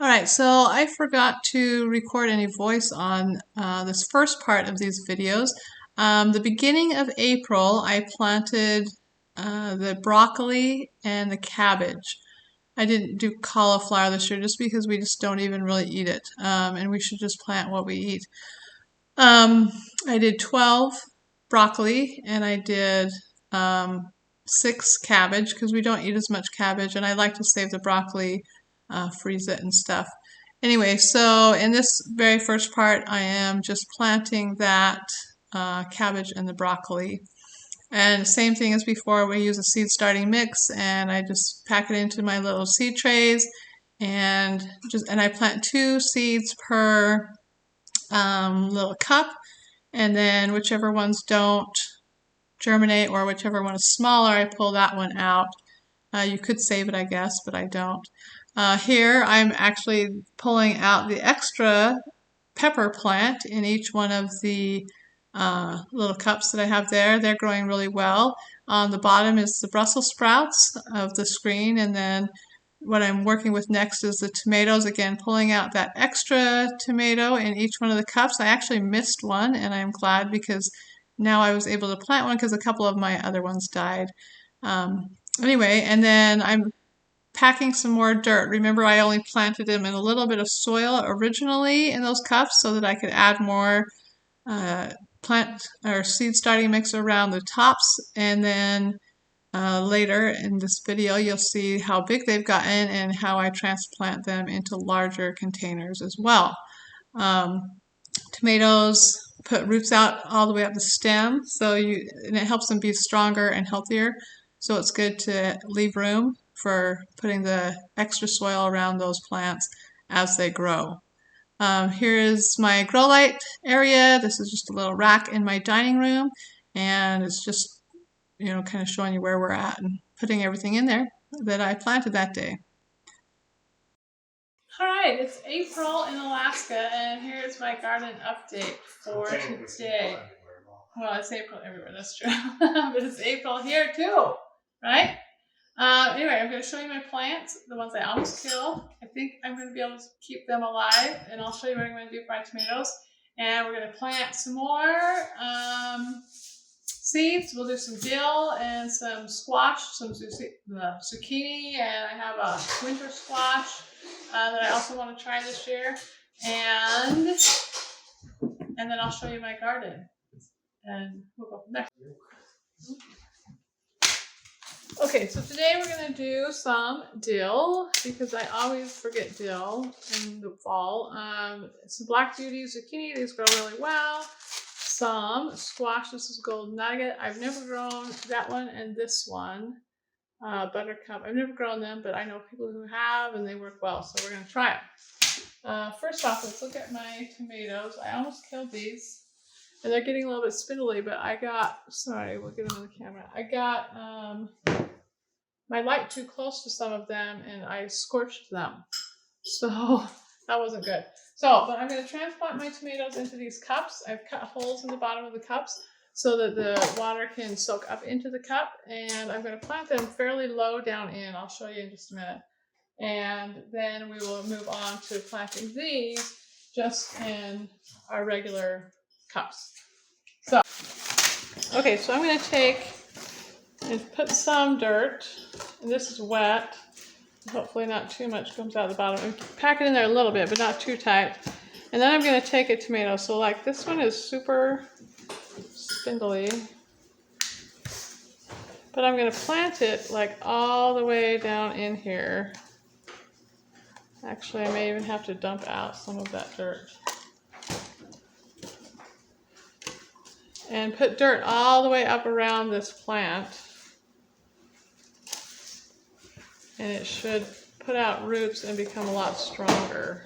All right, so I forgot to record any voice on this first part of these videos. The beginning of April, I planted the broccoli and the cabbage. I didn't do cauliflower this year just because we just don't even really eat it, and we should just plant what we eat. I did 12 broccoli and I did 6 cabbage because we don't eat as much cabbage, and I like to save the broccoli, freeze it and stuff. Anyway, so in this very first part, I am just planting that cabbage and the broccoli. And same thing as before, we use a seed starting mix, and I just pack it into my little seed trays, and I plant 2 seeds per little cup, and then whichever ones don't germinate or whichever one is smaller, I pull that one out. You could save it, I guess, but I don't. Here I'm actually pulling out the extra pepper plant in each one of the little cups that I have there. They're growing really well. On the bottom is the Brussels sprouts of the screen, and then what I'm working with next is the tomatoes. Again, pulling out that extra tomato in each one of the cups. I actually missed one, and I'm glad because now I was able to plant one because a couple of my other ones died. Anyway, and then I'm packing some more dirt. Remember, I only planted them in a little bit of soil originally in those cups so that I could add more plant or seed starting mix around the tops, and then later in this video you'll see how big they've gotten and how I transplant them into larger containers as well. Tomatoes put roots out all the way up the stem, and it helps them be stronger and healthier, so it's good to leave room for putting the extra soil around those plants as they grow. Here is my grow light area. This is just a little rack in my dining room, and it's just, kind of showing you where we're at and putting everything in there that I planted that day. All right, it's April in Alaska, and here's my garden update for today. Well, it's April everywhere, that's true, but it's April here too, right? Anyway, I'm going to show you my plants, the ones I almost killed. I think I'm going to be able to keep them alive, and I'll show you what I'm going to do for my tomatoes. And we're going to plant some more seeds. We'll do some dill and some squash, some zucchini, and I have a winter squash that I also want to try this year. And then I'll show you my garden, and we'll go from there. Okay, so today we're going to do some dill because I always forget dill in the fall. Some black beauty zucchini, these grow really well. Some squash, this is gold nugget. I've never grown that one, and this one, buttercup. I've never grown them, but I know people who have, and they work well, so we're going to try them. First off, let's look at my tomatoes. I almost killed these. And they're getting a little bit spindly, but sorry, we'll get them on the camera. I got my light too close to some of them, and I scorched them. So that wasn't good. But I'm going to transplant my tomatoes into these cups. I've cut holes in the bottom of the cups so that the water can soak up into the cup, and I'm going to plant them fairly low down in. I'll show you in just a minute. And then we will move on to planting these just in our regular cups. Okay, so I'm going to take and put some dirt, and this is wet. Hopefully not too much comes out the bottom. And pack it in there a little bit, but not too tight. And then I'm going to take a tomato. So like this one is super spindly, but I'm going to plant it like all the way down in here. Actually, I may even have to dump out some of that dirt. And put dirt all the way up around this plant. And it should put out roots and become a lot stronger.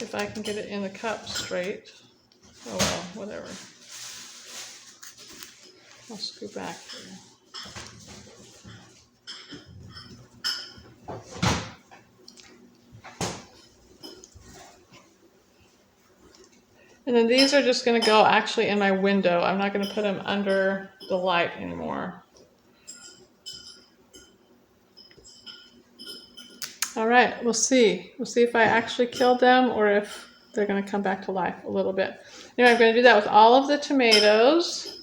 If I can get it in the cup straight. Oh well, whatever. I'll scoot back here. And then these are just going to go actually in my window. I'm not going to put them under the light anymore. All right, we'll see. We'll see if I actually killed them or if they're going to come back to life a little bit. Anyway, I'm going to do that with all of the tomatoes.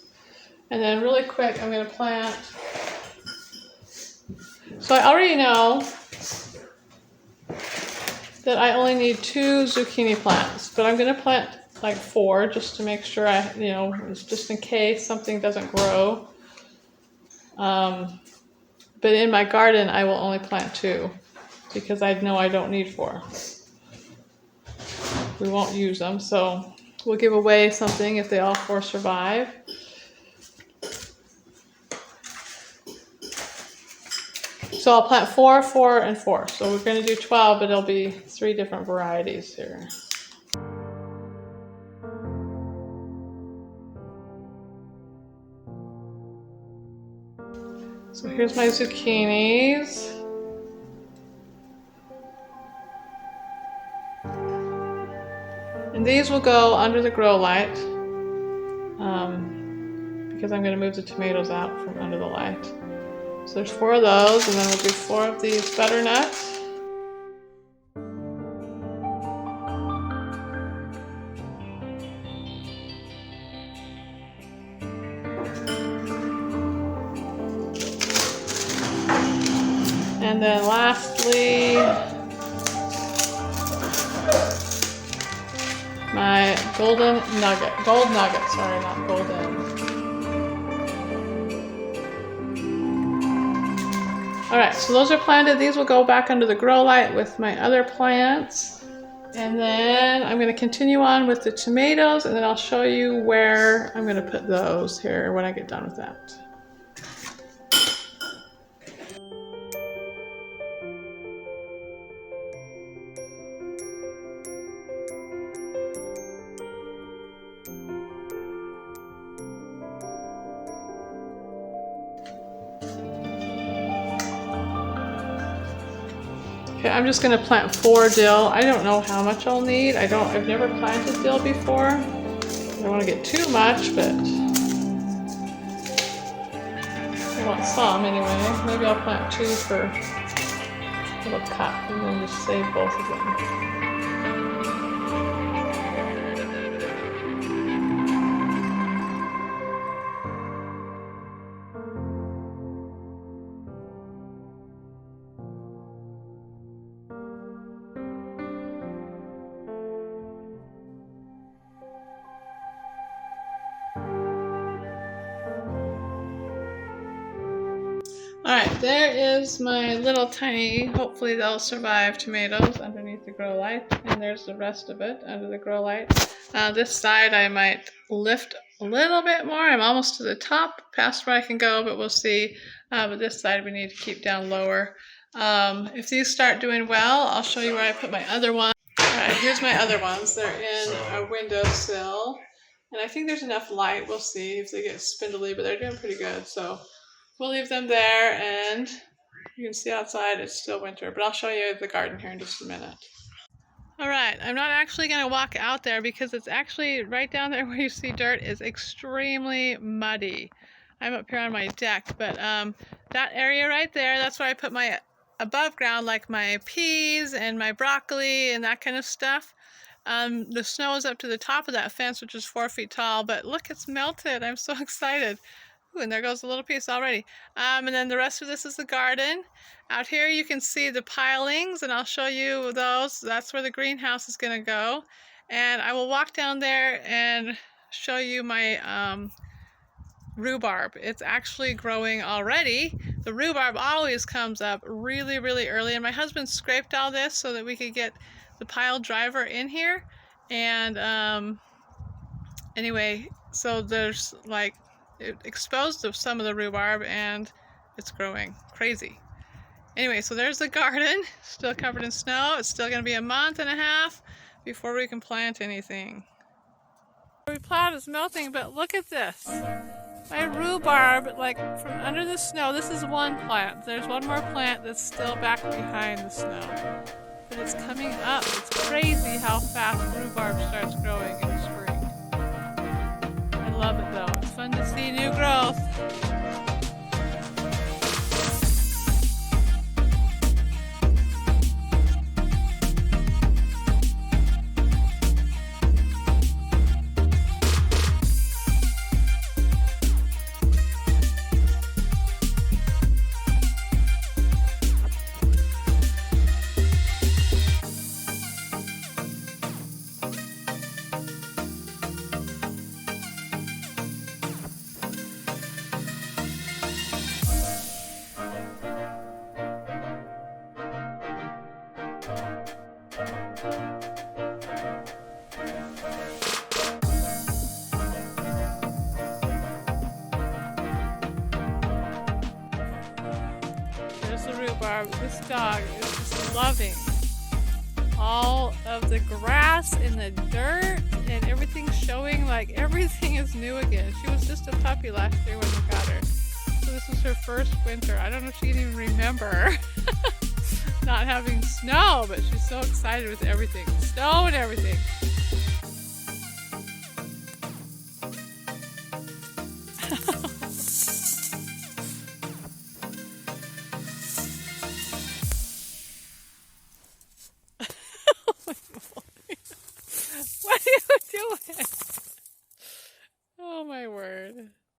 And then really quick, I'm going to plant. So I already know that I only need 2 zucchini plants, but I'm going to plant like 4 just to make sure just in case something doesn't grow. But in my garden, I will only plant 2 because I know I don't need 4. We won't use them, so we'll give away something if they all 4 survive. So I'll plant 4, 4, and 4. So we're going to do 12, but it'll be 3 different varieties here. So here's my zucchinis. And these will go under the grow light because I'm going to move the tomatoes out from under the light. So there's 4 of those, and then we'll do 4 of these butternuts. And then lastly, my gold nugget, sorry, not golden. All right, so those are planted. These will go back under the grow light with my other plants. And then I'm going to continue on with the tomatoes, and then I'll show you where I'm going to put those here when I get done with that. Okay, I'm just going to plant 4 dill. I don't know how much I'll need. I've never planted dill before. I don't want to get too much, but I want some anyway. Maybe I'll plant 2 for a little cup and then just save both of them. Alright, there is my little tiny, hopefully they'll survive, tomatoes underneath the grow light. And there's the rest of it under the grow light. This side I might lift a little bit more. I'm almost to the top, past where I can go, but we'll see. But this side we need to keep down lower. If these start doing well, I'll show you where I put my other ones. Alright, here's my other ones. They're in a windowsill. And I think there's enough light. We'll see if they get spindly, but they're doing pretty good. So we'll leave them there, and you can see outside it's still winter, but I'll show you the garden here in just a minute. All right, I'm not actually going to walk out there because it's actually right down there where you see dirt is extremely muddy. I'm up here on my deck, but that area right there, that's where I put my above ground, like my peas and my broccoli and that kind of stuff. The snow is up to the top of that fence, which is 4 feet tall, but look, it's melted. I'm so excited. Ooh, and there goes a little piece already. And then the rest of this is the garden. Out here you can see the pilings, and I'll show you those. That's where the greenhouse is going to go. And I will walk down there and show you my rhubarb. It's actually growing already. The rhubarb always comes up really, really early. And my husband scraped all this so that we could get the pile driver in here. And anyway, so there's like it exposed of some of the rhubarb, and it's growing crazy. Anyway, so there's the garden, still covered in snow. It's still going to be a month and a half before we can plant anything. We plowed is melting, but look at this. My rhubarb, like from under the snow, this is one plant. There's one more plant that's still back behind the snow. But it's coming up. It's crazy how fast rhubarb starts growing in the spring. I love it though. It's fun to see new growth. this dog is just loving all of the grass and the dirt and everything, showing like everything is new again. She was just a puppy last year when we got her. So this was her first winter. I don't know if she can even remember not having snow, but she's so excited with everything. Snow and everything.